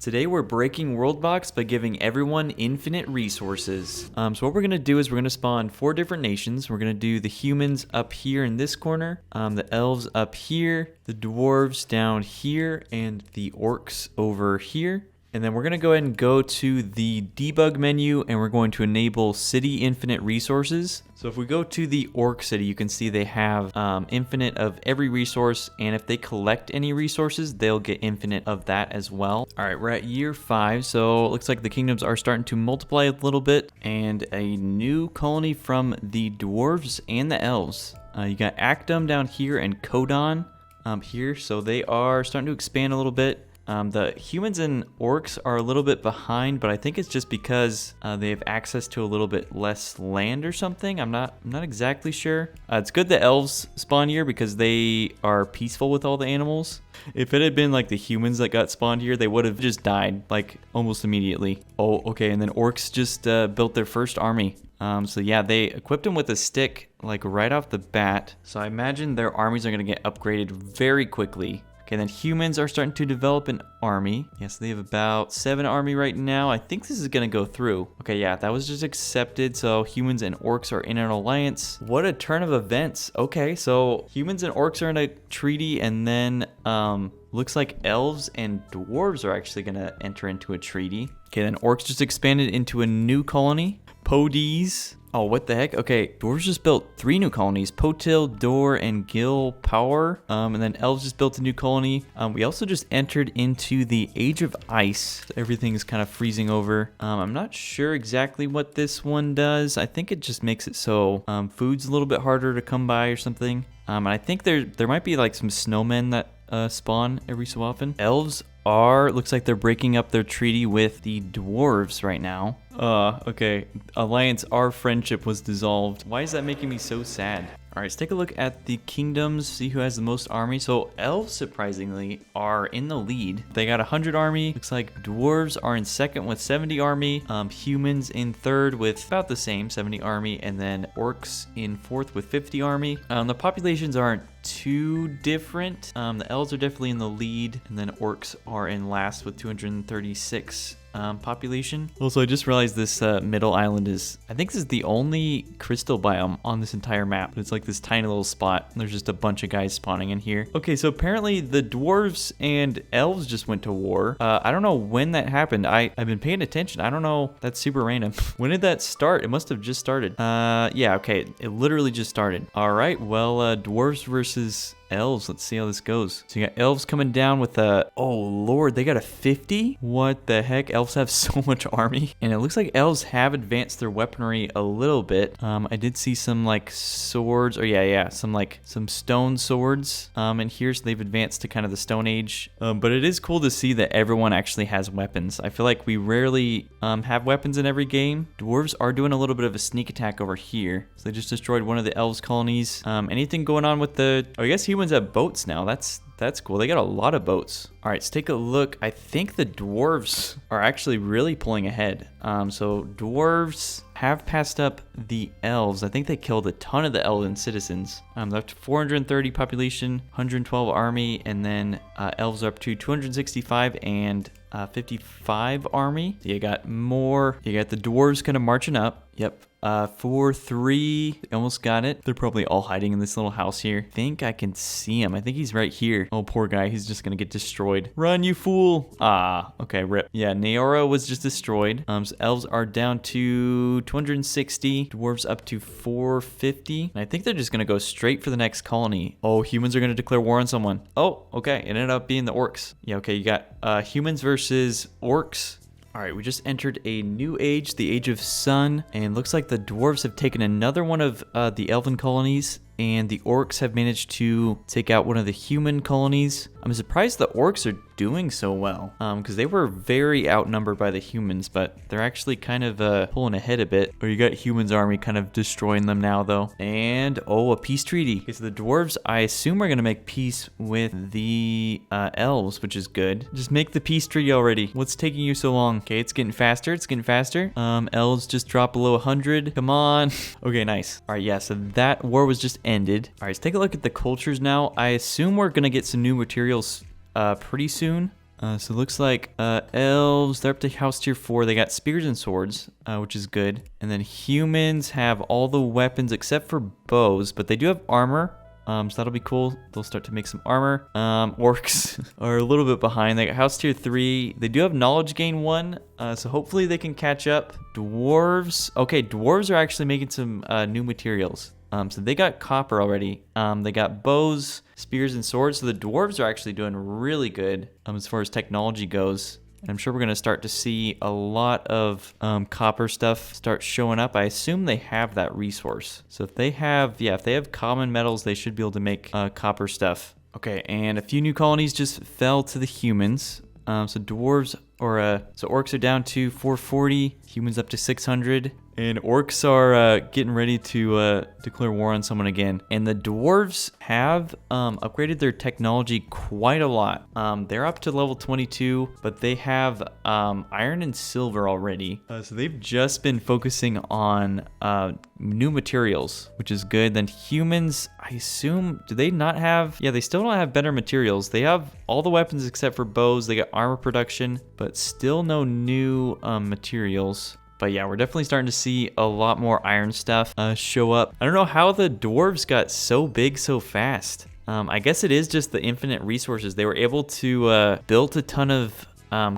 Today we're breaking Worldbox by giving everyone infinite resources. So what we're going to do is we're going to spawn 4 different nations. We're going to do the humans up here in this corner, the elves up here, the dwarves down here, and the orcs over here. And then we're going to go ahead and go to the debug menu and we're going to enable city infinite resources. So if we go to the orc city, you can see they have infinite of every resource. And if they collect any resources, they'll get infinite of that as well. All right, we're at year 5. So it looks like the kingdoms are starting to multiply a little bit. And a new colony from the dwarves and the elves. You got Actum down here and Codon here. So they are starting to expand a little bit. The humans and orcs are a little bit behind, but I think it's just because they have access to a little bit less land or something. I'm not exactly sure. It's good the elves spawn here because they are peaceful with all the animals. If it had been like the humans that got spawned here, they would have just died like almost immediately. Oh, okay. And then orcs just built their first army. So yeah, they equipped them with a stick like right off the bat. So I imagine their armies are going to get upgraded very quickly. Okay, then humans are starting to develop an army. Yes, they have about 7 army right now. I think this is going to go through. Okay, yeah, that was just accepted. So humans and orcs are in an alliance. What a turn of events. Okay, so humans and orcs are in a treaty, and then looks like elves and dwarves are actually going to enter into a treaty. Okay, then orcs just expanded into a new colony. Podies. Oh, what the heck? Okay, dwarves just built 3 new colonies. Potil, Dor, and Gil Power. And then elves just built a new colony. We also just entered into the Age of Ice. Everything's kind of freezing over. I'm not sure exactly what this one does. I think it just makes it so food's a little bit harder to come by or something. And I think there might be like some snowmen that spawn every so often. Elves looks like they're breaking up their treaty with the dwarves right now. Okay. Alliance, our friendship was dissolved. Why is that making me so sad? All right, let's take a look at the kingdoms, see who has the most army. So elves, surprisingly, are in the lead. They got 100 army. Looks like dwarves are in second with 70 army. Humans in third with about the same, 70 army. And then orcs in fourth with 50 army. The populations aren't too different. The elves are definitely in the lead. And then orcs are in last with 236 population. Also, I just realized this middle island is, I think this is the only crystal biome on this entire map. It's like this tiny little spot. There's just a bunch of guys spawning in here. Okay, so apparently the dwarves and elves just went to war. I don't know when that happened. I've been paying attention. I don't know. That's super random. When did that start? It must have just started. Yeah, okay. It literally just started. All right, well, dwarves versus elves. Let's see how this goes. So you got elves coming down with a, oh lord, they got a 50? What the heck? Elves have so much army. And it looks like elves have advanced their weaponry a little bit. I did see some like swords, or yeah, some stone swords in here. So they've advanced to kind of the Stone Age. But it is cool to see that everyone actually has weapons. I feel like we rarely have weapons in every game. Dwarves are doing a little bit of a sneak attack over here. So they just destroyed one of the elves colonies. Anything going on with the, oh, I guess humans have boats now. That's cool. They got a lot of boats. All right, let's take a look. I think the dwarves are actually really pulling ahead. So dwarves have passed up the elves. I think they killed a ton of the elven citizens. They're up to 430 population, 112 army, and then elves are up to 265 and 55 army. You got more. You got the dwarves kind of marching up. Yep. 4-3, almost got it. They're probably all hiding in this little house here. I think I can see him. I think he's right here. Oh, poor guy. He's just gonna get destroyed. Run, you fool. Ah, okay, rip. Yeah, Neora was just destroyed. So elves are down to 260. Dwarves up to 450. And I think they're just gonna go straight for the next colony. Oh, humans are gonna declare war on someone. Oh, okay. It ended up being the orcs. Yeah, okay, you got humans versus orcs. All right, we just entered a new age, the Age of Sun, and looks like the dwarves have taken another one of the elven colonies, and the orcs have managed to take out one of the human colonies. I'm surprised the orcs are doing so well, because they were very outnumbered by the humans, but they're actually kind of pulling ahead a bit. Or you got humans army kind of destroying them now, though. And, oh, a peace treaty. Okay, so the dwarves, I assume, are going to make peace with the elves, which is good. Just make the peace treaty already. What's taking you so long? Okay, it's getting faster. It's getting faster. Elves just dropped below 100. Come on. Okay, nice. All right, yeah, so that war was just ended. All right, let's take a look at the cultures now. I assume we're going to get some new materials pretty soon. So it looks like elves, they're up to house tier 4. They got spears and swords, which is good. And then humans have all the weapons except for bows, but they do have armor. So that'll be cool. They'll start to make some armor. Orcs are a little bit behind. They got house tier 3. They do have knowledge gain 1. So hopefully they can catch up. Dwarves. Okay, dwarves are actually making some new materials. So they got copper already. They got bows, spears, and swords. So the dwarves are actually doing really good as far as technology goes. And I'm sure we're going to start to see a lot of copper stuff start showing up. I assume they have that resource. So if they have, if they have common metals, they should be able to make copper stuff. Okay, and a few new colonies just fell to the humans. So dwarves so orcs are down to 440, humans up to 600. And orcs are getting ready to declare war on someone again. And the dwarves have upgraded their technology quite a lot. They're up to level 22, but they have iron and silver already. So they've just been focusing on new materials, which is good. Then humans, I assume, do they not have? Yeah, they still don't have better materials. They have all the weapons except for bows. They got armor production, but still no new materials. But yeah, we're definitely starting to see a lot more iron stuff show up. I don't know how the dwarves got so big so fast. I guess it is just the infinite resources. They were able to build a ton of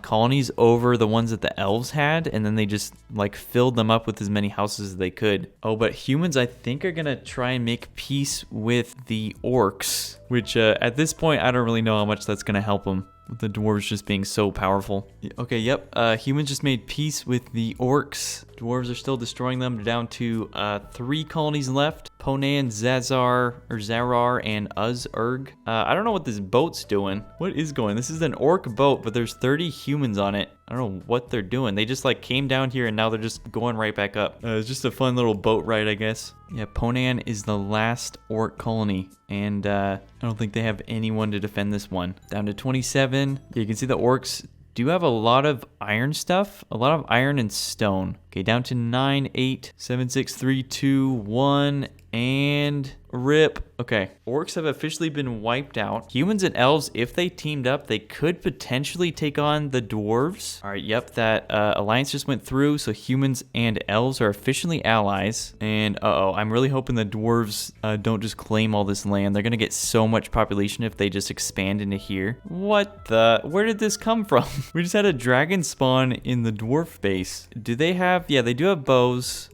colonies over the ones that the elves had, and then they just like filled them up with as many houses as they could. Oh, but humans, I think, are gonna try and make peace with the orcs, which at this point, I don't really know how much that's gonna help them. The dwarves just being so powerful. Okay, yep. Humans just made peace with the orcs. Dwarves are still destroying them. They're down to 3 colonies left. Ponan, Zarar, and Uz-Urg. I don't know what this boat's doing. What is going? This is an orc boat, but there's 30 humans on it. I don't know what they're doing. They just like came down here and now they're just going right back up. It's just a fun little boat ride, I guess. Yeah, Ponan is the last orc colony, and I don't think they have anyone to defend this one. Down to 27. Yeah, you can see the orcs do have a lot of iron stuff, a lot of iron and stone. Okay, down to 9, 8, 7, 6, 3, 2, 1, and rip. Okay, orcs have officially been wiped out. Humans and elves, if they teamed up, they could potentially take on the dwarves. All right, yep, that alliance just went through, so humans and elves are officially allies. And I'm really hoping the dwarves don't just claim all this land. They're gonna get so much population if they just expand into here. What the? Where did this come from? We just had a dragon spawn in the dwarf base. Do they have? Yeah, they do have bows.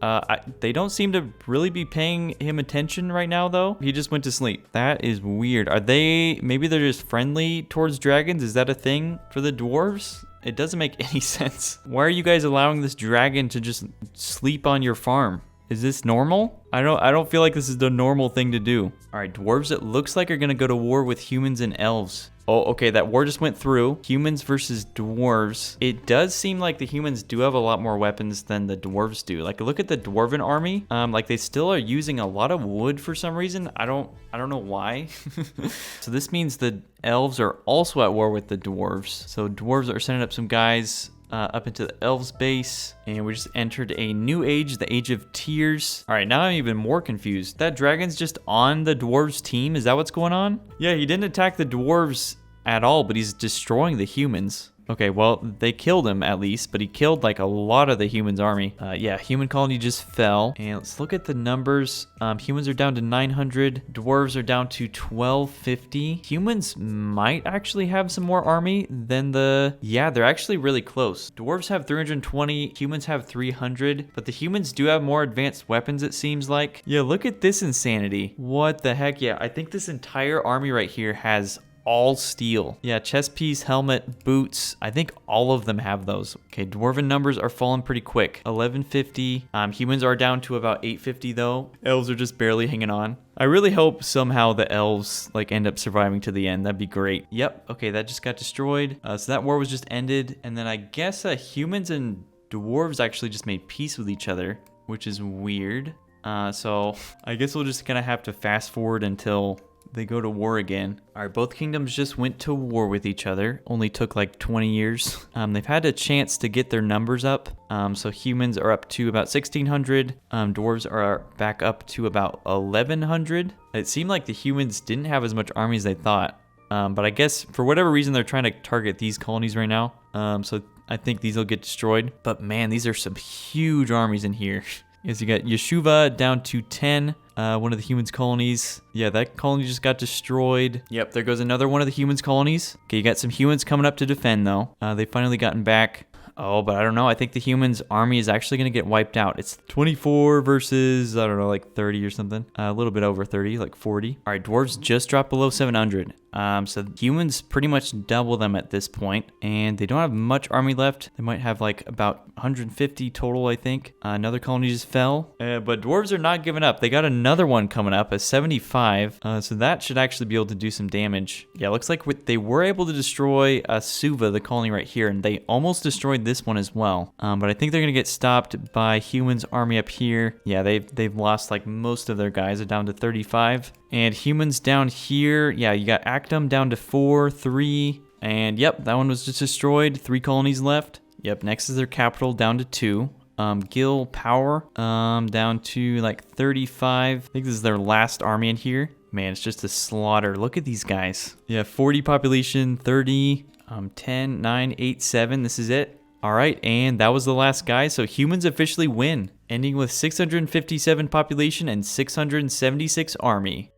They don't seem to really be paying him attention right now, though. He just went to sleep. That is weird. Are they, maybe they're just friendly towards dragons? Is that a thing for the dwarves? It doesn't make any sense. Why are you guys allowing this dragon to just sleep on your farm? Is this normal? I don't feel like this is the normal thing to do. All right, dwarves, it looks like are gonna go to war with humans and elves. Oh, okay, that war just went through. Humans versus dwarves. It does seem like the humans do have a lot more weapons than the dwarves do. Like, look at the dwarven army. Like, they still are using a lot of wood for some reason. I don't know why. So this means the elves are also at war with the dwarves. So dwarves are sending up some guys up into the elves base, and we just entered a new age, the age of tears. All right, now I'm even more confused. That dragon's just on the dwarves team. Is that what's going on? Yeah, he didn't attack the dwarves at all, but he's destroying the humans. Okay, well, they killed him at least, but he killed like a lot of the humans' army. Yeah, human colony just fell. And let's look at the numbers. Humans are down to 900. Dwarves are down to 1250. Humans might actually have some more army than yeah, they're actually really close. Dwarves have 320. Humans have 300. But the humans do have more advanced weapons, it seems like. Yeah, look at this insanity. What the heck? Yeah, I think this entire army right here has all steel. Yeah, chest piece, helmet, boots. I think all of them have those. Okay, dwarven numbers are falling pretty quick. 1150. Humans are down to about 850 though. Elves are just barely hanging on. I really hope somehow the elves like end up surviving to the end. That'd be great. Yep. Okay, that just got destroyed. So that war was just ended. And then I guess humans and dwarves actually just made peace with each other, which is weird. So I guess we'll just kind of have to fast forward until they go to war again. All right, both kingdoms just went to war with each other. Only took like 20 years. They've had a chance to get their numbers up. So humans are up to about 1,600. Dwarves are back up to about 1,100. It seemed like the humans didn't have as much army as they thought. But I guess for whatever reason, they're trying to target these colonies right now. So I think these will get destroyed. But man, these are some huge armies in here. As you got Yeshuva down to 10, one of the humans' colonies. Yeah, that colony just got destroyed. Yep, there goes another one of the humans' colonies. Okay, you got some humans coming up to defend, though. They finally gotten back. Oh, but I don't know. I think the humans' army is actually going to get wiped out. It's 24 versus, I don't know, like 30 or something. A little bit over 30, like 40. All right, dwarves just dropped below 700. So humans pretty much double them at this point, and they don't have much army left. They might have like about 150 total, I think. Another colony just fell, but dwarves are not giving up. They got another one coming up at 75, so that should actually be able to do some damage. Yeah, looks like they were able to destroy Suva, the colony right here, and they almost destroyed this one as well. But I think they're gonna get stopped by humans' army up here. Yeah, they've lost like most of their guys. They're down to 35. And humans down here, yeah, you got Actum down to 4, 3, and yep, that one was just destroyed. 3 colonies left. Yep, next is their capital down to 2. Gil Power down to like 35. I think this is their last army in here. Man, it's just a slaughter. Look at these guys. Yeah, 40 population, 30, 10, 9, 8, 7. This is it. All right, and that was the last guy. So humans officially win, ending with 657 population and 676 army.